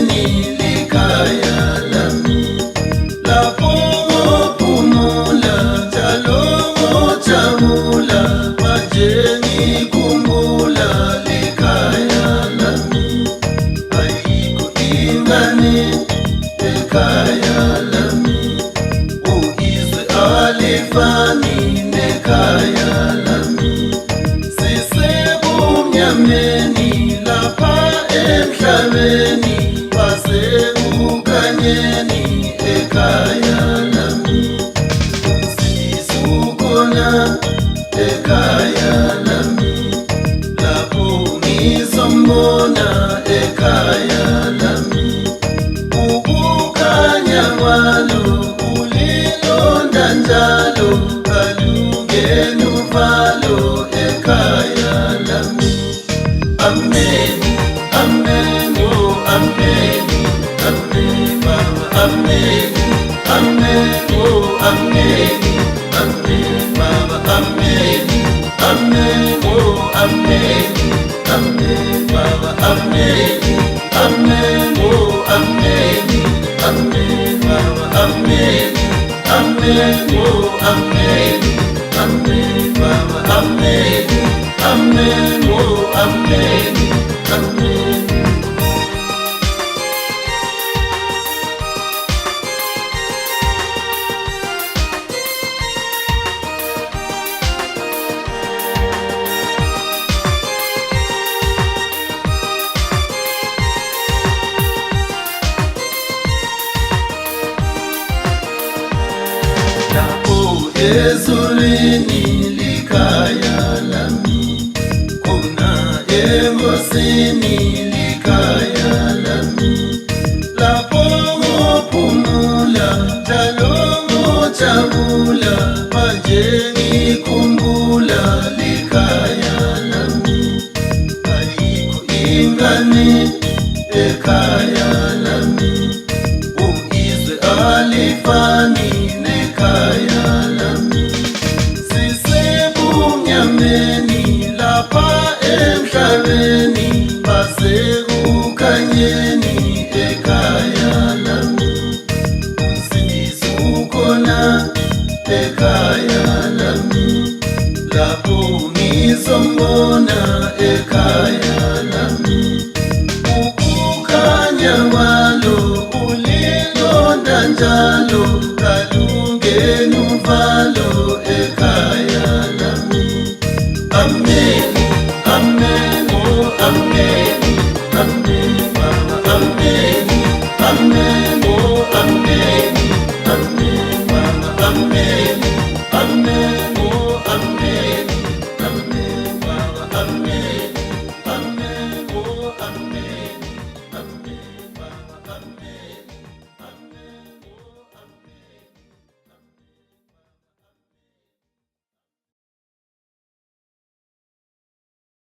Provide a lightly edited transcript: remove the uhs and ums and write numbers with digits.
Majeni likaya lami, lapho ngophumula njalo ngojabula. Majeni khumbula likaya lami, ayikho ingane ekhaya lami. Izwe alifani nekhaya lami, sisebumnyameni lapha emhlabeni, wasekukanyeni ekhaya lami. Sisukhona ekhaya lami, lapho ngizombona ekhaya lami. Ukukhanya kwalo kulilonda njalo, kalungeni uvalo ekhaya lami. Amen, amen, oh amen, amen, Baba, amen, amen, oh amen, amen, Baba, amen, amen, oh amen, amen, Baba, amen, amen, oh amen, amen, Baba, amen, amen, oh amen, amen, Baba, amen, amen, oh amen, amen. Lapho ezulwini likaya lami, khona enkosini likaya lami. Lapho ngophumula njalo ngojabula, manje ngikhumbula likaya lami. Ayikho ingane ekhaya lami, izwe alifani nekhaya lami. Sisebumnyameni lapha emhlabeni, wasekukanyeni ekhaya lami. Sisukhona ekhaya lami, lapho ngizombona ekhaya lami. Ukukhanya kwalo kulilonda njalo,